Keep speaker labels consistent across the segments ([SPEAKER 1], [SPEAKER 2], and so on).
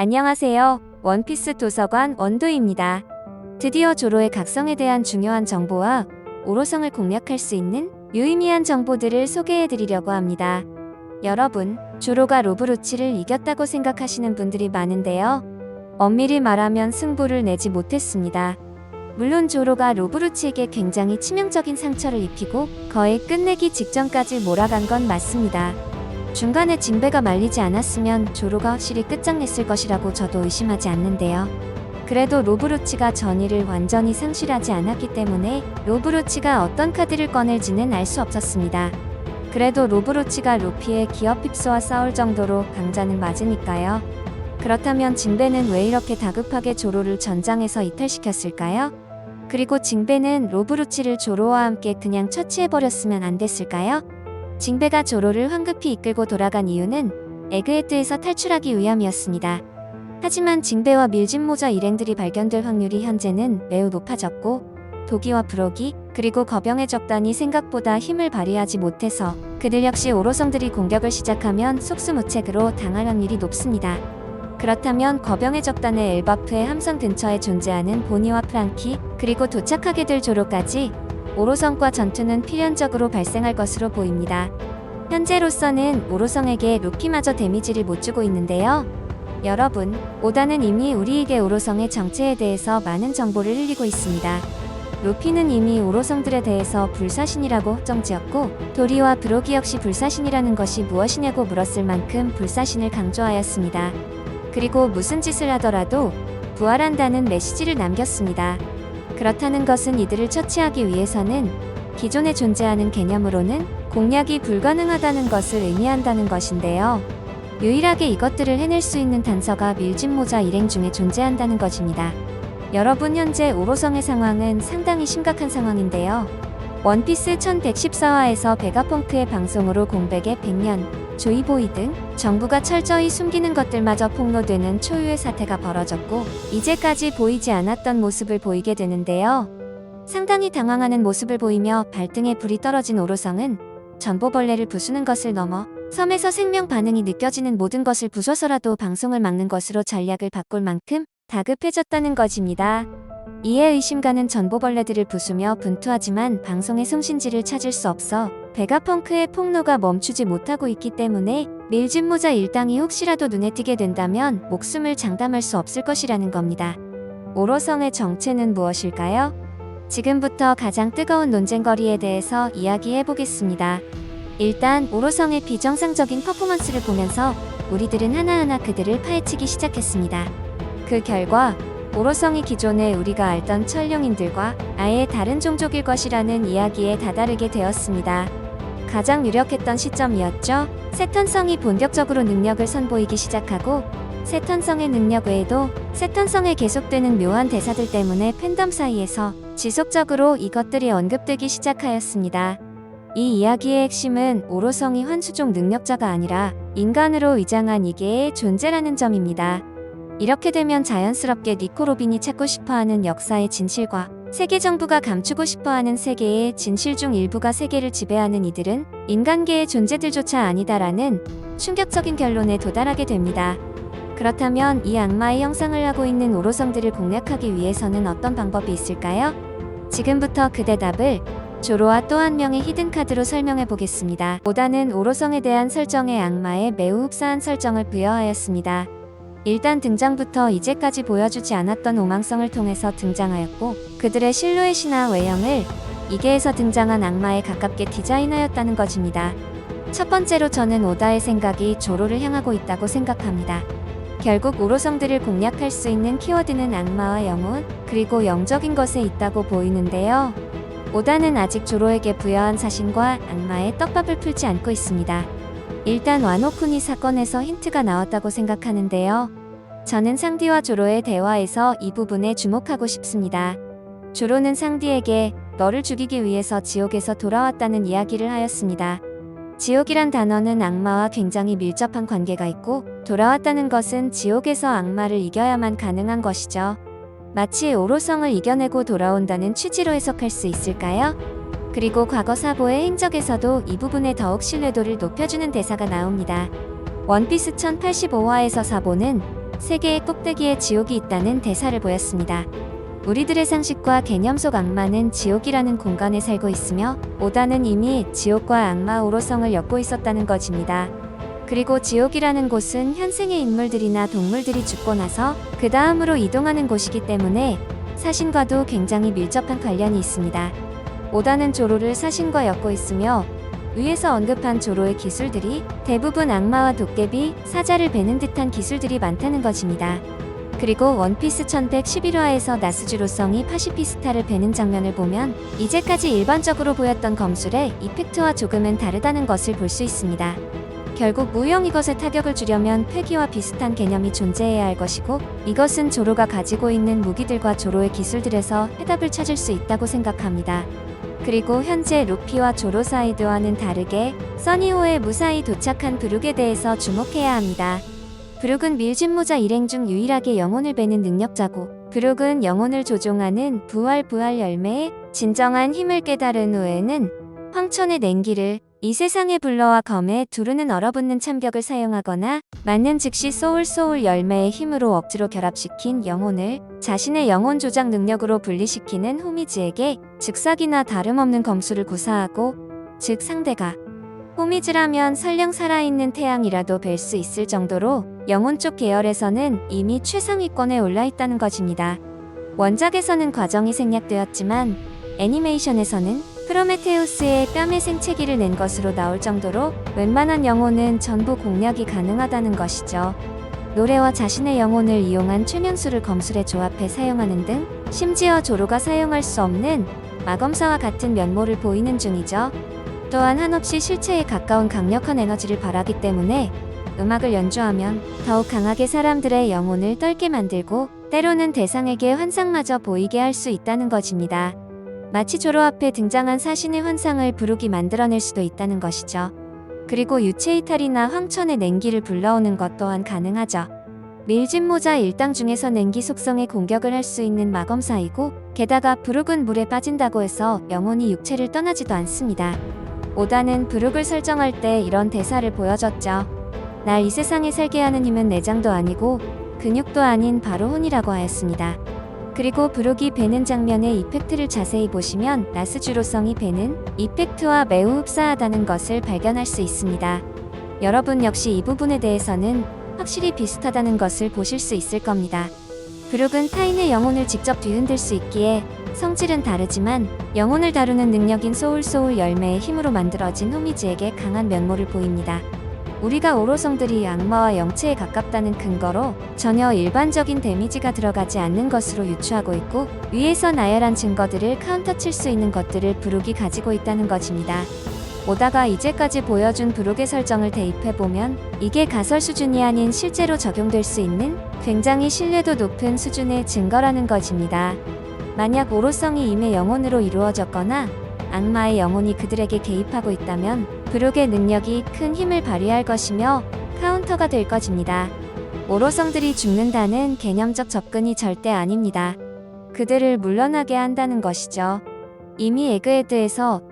[SPEAKER 1] 안녕하세요. 원피스 도서관 원도입니다. 드디어 조로의 각성에 대한 중요한 정보와 오로성을 공략할 수 있는 유의미한 정보들을 소개해드리려고 합니다. 여러분, 조로가 로브로치를 이겼다고 생각하시는 분들이 많은데요. 엄밀히 말하면 승부를 내지 못했습니다. 물론 조로가 로브로치에게 굉장히 치명적인 상처를 입히고 거의 끝내기 직전까지 몰아간 건 맞습니다. 중간에 징배가 말리지 않았으면 조로가 확실히 끝장냈을 것이라고 저도 의심하지 않는데요. 그래도 로브로치가 전의를 완전히 상실하지 않았기 때문에 로브로치가 어떤 카드를 꺼낼지는 알 수 없었습니다. 그래도 로브로치가 루피의 기업 핍스와 싸울 정도로 강자는 맞으니까요. 그렇다면 징배는 왜 이렇게 다급하게 조로를 전장에서 이탈시켰을까요? 그리고 징배는 로브로치를 조로와 함께 그냥 처치해버렸으면 안 됐을까요? 징배가 조로를 황급히 이끌고 돌아간 이유는 에그헤드에서 탈출하기 위함이었습니다. 하지만 징배와 밀짚모자 일행들이 발견될 확률이 현재는 매우 높아졌고 도기와 브로기 그리고 거병의 적단이 생각보다 힘을 발휘하지 못해서 그들 역시 오로성들이 공격을 시작하면 속수무책으로 당할 확률이 높습니다. 그렇다면 거병의 적단의 엘바프의 함선 근처에 존재하는 보니와 프랑키 그리고 도착하게 될 조로까지 오로성과 전투는 필연적으로 발생할 것으로 보입니다. 현재로서는 오로성에게 루피마저 데미지를 못 주고 있는데요. 여러분, 오다는 이미 우리에게 오로성의 정체에 대해서 많은 정보를 흘리고 있습니다. 루피는 이미 오로성들에 대해서 불사신이라고 확정지었고 도리와 브로기 역시 불사신이라는 것이 무엇이냐고 물었을 만큼 불사신을 강조하였습니다. 그리고 무슨 짓을 하더라도 부활한다는 메시지를 남겼습니다. 그렇다는 것은 이들을 처치하기 위해서는 기존에 존재하는 개념으로는 공략이 불가능하다는 것을 의미한다는 것인데요. 유일하게 이것들을 해낼 수 있는 단서가 밀짚모자 일행 중에 존재한다는 것입니다. 여러분, 현재 오로성의 상황은 상당히 심각한 상황인데요. 원피스 1114화에서 베가펑크의 방송으로 공백의 100년, 조이보이 등 정부가 철저히 숨기는 것들마저 폭로되는 초유의 사태가 벌어졌고 이제까지 보이지 않았던 모습을 보이게 되는데요. 상당히 당황하는 모습을 보이며 발등에 불이 떨어진 오로성은 전보벌레를 부수는 것을 넘어 섬에서 생명 반응이 느껴지는 모든 것을 부숴서라도 방송을 막는 것으로 전략을 바꿀 만큼 다급해졌다는 것입니다. 이에 의심가는 전보벌레들을 부수며 분투하지만 방송의 송신지를 찾을 수 없어 베가펑크의 폭로가 멈추지 못하고 있기 때문에 밀짚모자 일당이 혹시라도 눈에 띄게 된다면 목숨을 장담할 수 없을 것이라는 겁니다. 오로성의 정체는 무엇일까요? 지금부터 가장 뜨거운 논쟁거리에 대해서 이야기해보겠습니다. 일단 오로성의 비정상적인 퍼포먼스를 보면서 우리들은 하나하나 그들을 파헤치기 시작했습니다. 그 결과 오로성이 기존에 우리가 알던 천룡인들과 아예 다른 종족일 것이라는 이야기에 다다르게 되었습니다. 가장 유력했던 시점이었죠. 세턴성이 본격적으로 능력을 선보이기 시작하고 세턴성의 능력 외에도 세턴성에 계속되는 묘한 대사들 때문에 팬덤 사이에서 지속적으로 이것들이 언급되기 시작하였습니다. 이 이야기의 핵심은 오로성이 환수종 능력자가 아니라 인간으로 위장한 이계의 존재라는 점입니다. 이렇게 되면 자연스럽게 니코 로빈이 찾고 싶어하는 역사의 진실과 세계 정부가 감추고 싶어하는 세계의 진실 중 일부가 세계를 지배하는 이들은 인간계의 존재들조차 아니다라는 충격적인 결론에 도달하게 됩니다. 그렇다면 이 악마의 형상을 하고 있는 오로성들을 공략하기 위해서는 어떤 방법이 있을까요? 지금부터 그 대답을 조로와 또 한 명의 히든카드로 설명해 보겠습니다. 오다는 오로성에 대한 설정에 악마에 매우 흡사한 설정을 부여하였습니다. 일단 등장부터 이제까지 보여주지 않았던 오망성을 통해서 등장하였고 그들의 실루엣이나 외형을 이계에서 등장한 악마에 가깝게 디자인하였다는 것입니다. 첫 번째로 저는 오다의 생각이 조로를 향하고 있다고 생각합니다. 결국 오로성들을 공략할 수 있는 키워드는 악마와 영혼, 그리고 영적인 것에 있다고 보이는데요. 오다는 아직 조로에게 부여한 사신과 악마의 떡밥을 풀지 않고 있습니다. 일단 와노쿠니 사건에서 힌트가 나왔다고 생각하는데요. 저는 상디와 조로의 대화에서 이 부분에 주목하고 싶습니다. 조로는 상디에게 너를 죽이기 위해서 지옥에서 돌아왔다는 이야기를 하였습니다. 지옥이란 단어는 악마와 굉장히 밀접한 관계가 있고 돌아왔다는 것은 지옥에서 악마를 이겨야만 가능한 것이죠. 마치 오로성을 이겨내고 돌아온다는 취지로 해석할 수 있을까요? 그리고 과거 사보의 행적에서도 이 부분에 더욱 신뢰도를 높여주는 대사가 나옵니다. 원피스 1085화에서 사보는 세계의 꼭대기에 지옥이 있다는 대사를 보였습니다. 우리들의 상식과 개념 속 악마는 지옥이라는 공간에 살고 있으며 오다는 이미 지옥과 악마 오로성을 엮고 있었다는 것입니다. 그리고 지옥이라는 곳은 현생의 인물들이나 동물들이 죽고 나서 그 다음으로 이동하는 곳이기 때문에 사신과도 굉장히 밀접한 관련이 있습니다. 오다는 조로를 사신과 엮고 있으며 위에서 언급한 조로의 기술들이 대부분 악마와 도깨비, 사자를 베는 듯한 기술들이 많다는 것입니다. 그리고 원피스 1111화에서 나스주로성이 파시피스타를 베는 장면을 보면 이제까지 일반적으로 보였던 검술의 이펙트와 조금은 다르다는 것을 볼 수 있습니다. 결국 무형 이것의 타격을 주려면 폐기와 비슷한 개념이 존재해야 할 것이고 이것은 조로가 가지고 있는 무기들과 조로의 기술들에서 해답을 찾을 수 있다고 생각합니다. 그리고 현재 루피와 조로 사이드와는 다르게 써니호에 무사히 도착한 브룩에 대해서 주목해야 합니다. 브룩은 밀진모자 일행 중 유일하게 영혼을 베는 능력자고 브룩은 영혼을 조종하는 부활 열매의 진정한 힘을 깨달은 후에는 황천의 냉기를 이 세상의 불러와 검에 두루는 얼어붙는 참격을 사용하거나 맞는 즉시 소울 열매의 힘으로 억지로 결합시킨 영혼을 자신의 영혼 조작 능력으로 분리시키는 호미즈에게 즉사기나 다름없는 검술을 구사하고 즉 상대가 호미즈라면 설령 살아있는 태양이라도 뵐 수 있을 정도로 영혼 쪽 계열에서는 이미 최상위권에 올라있다는 것입니다. 원작에서는 과정이 생략되었지만 애니메이션에서는 프로메테우스의 뺨의 생채기를 낸 것으로 나올 정도로 웬만한 영혼은 전부 공략이 가능하다는 것이죠. 노래와 자신의 영혼을 이용한 최면수를 검술에 조합해 사용하는 등 심지어 조로가 사용할 수 없는 마검사와 같은 면모를 보이는 중이죠. 또한 한없이 실체에 가까운 강력한 에너지를 발하기 때문에 음악을 연주하면 더욱 강하게 사람들의 영혼을 떨게 만들고 때로는 대상에게 환상마저 보이게 할 수 있다는 것입니다. 마치 조로 앞에 등장한 사신의 환상을 브룩이 만들어낼 수도 있다는 것이죠. 그리고 유체 이탈이나 황천의 냉기를 불러오는 것 또한 가능하죠. 밀진모자 일당 중에서 냉기 속성의 공격을 할 수 있는 마검사이고 게다가 브룩은 물에 빠진다고 해서 영혼이 육체를 떠나지도 않습니다. 오다는 브룩을 설정할 때 이런 대사를 보여줬죠. 날 이 세상에 살게 하는 힘은 내장도 아니고 근육도 아닌 바로 혼이라고 하였습니다. 그리고 브룩이 베는 장면의 이펙트를 자세히 보시면 나스주로성이 베는 이펙트와 매우 흡사하다는 것을 발견할 수 있습니다. 여러분 역시 이 부분에 대해서는 확실히 비슷하다는 것을 보실 수 있을 겁니다. 브룩은 타인의 영혼을 직접 뒤흔들 수 있기에 성질은 다르지만 영혼을 다루는 능력인 소울 열매의 힘으로 만들어진 호미즈에게 강한 면모를 보입니다. 우리가 오로성들이 악마와 영체에 가깝다는 근거로 전혀 일반적인 데미지가 들어가지 않는 것으로 유추하고 있고 위에서 나열한 증거들을 카운터 칠 수 있는 것들을 브룩이 가지고 있다는 것입니다. 오다가 이제까지 보여준 브룩의 설정을 대입해보면 이게 가설 수준이 아닌 실제로 적용될 수 있는 굉장히 신뢰도 높은 수준의 증거라는 것입니다. 만약 오로성이 임의 영혼으로 이루어졌거나 악마의 영혼이 그들에게 개입하고 있다면 브룩의 능력이 큰 힘을 발휘할 것이며 카운터가 될 것입니다. 오로성들이 죽는다는 개념적 접근이 절대 아닙니다. 그들을 물러나게 한다는 것이죠. 이미 에그헤드에서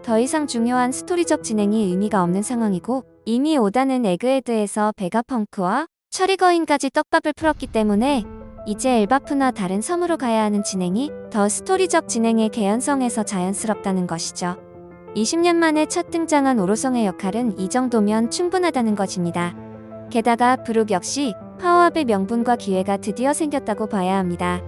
[SPEAKER 1] 더 이상 중요한 스토리적 진행이 의미가 없는 상황이고 이미 오다는 에그헤드에서 베가펑크와 처리거인까지 떡밥을 풀었기 때문에 이제 엘바프나 다른 섬으로 가야 하는 진행이 더 스토리적 진행의 개연성에서 자연스럽다는 것이죠. 20년 만에 첫 등장한 오로성의 역할은 이 정도면 충분하다는 것입니다. 게다가 브룩 역시 파워업의 명분과 기회가 드디어 생겼다고 봐야 합니다.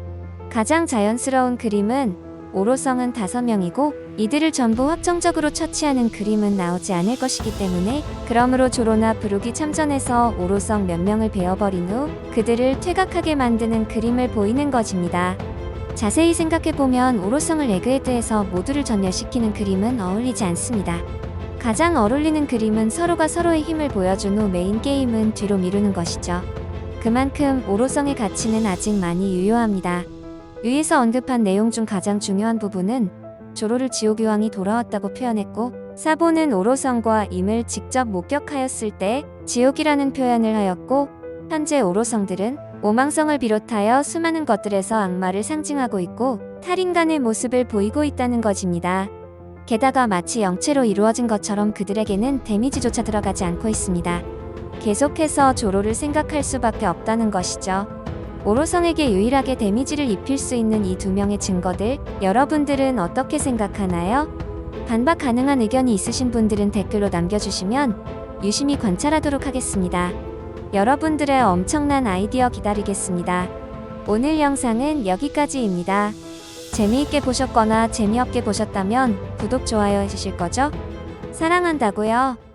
[SPEAKER 1] 가장 자연스러운 그림은 오로성은 5명이고 이들을 전부 확정적으로 처치하는 그림은 나오지 않을 것이기 때문에 그러므로 조로나 브룩이 참전해서 오로성 몇 명을 베어버린 후 그들을 퇴각하게 만드는 그림을 보이는 것입니다. 자세히 생각해보면 오로성을 에그헤드에서 모두를 전멸시키는 그림은 어울리지 않습니다. 가장 어울리는 그림은 서로가 서로의 힘을 보여준 후 메인 게임은 뒤로 미루는 것이죠. 그만큼 오로성의 가치는 아직 많이 유효합니다. 위에서 언급한 내용 중 가장 중요한 부분은 조로를 지옥유황이 돌아왔다고 표현했고 사보는 오로성과 임을 직접 목격하였을 때 지옥이라는 표현을 하였고 현재 오로성들은 오망성을 비롯하여 수많은 것들에서 악마를 상징하고 있고 탈인간의 모습을 보이고 있다는 것입니다. 게다가 마치 영체로 이루어진 것처럼 그들에게는 데미지조차 들어가지 않고 있습니다. 계속해서 조로를 생각할 수밖에 없다는 것이죠. 오로성에게 유일하게 데미지를 입힐 수 있는 이 두 명의 증거들, 여러분들은 어떻게 생각하나요? 반박 가능한 의견이 있으신 분들은 댓글로 남겨주시면 유심히 관찰하도록 하겠습니다. 여러분들의 엄청난 아이디어 기다리겠습니다. 오늘 영상은 여기까지입니다. 재미있게 보셨거나 재미없게 보셨다면 구독, 좋아요 해주실 거죠? 사랑한다고요.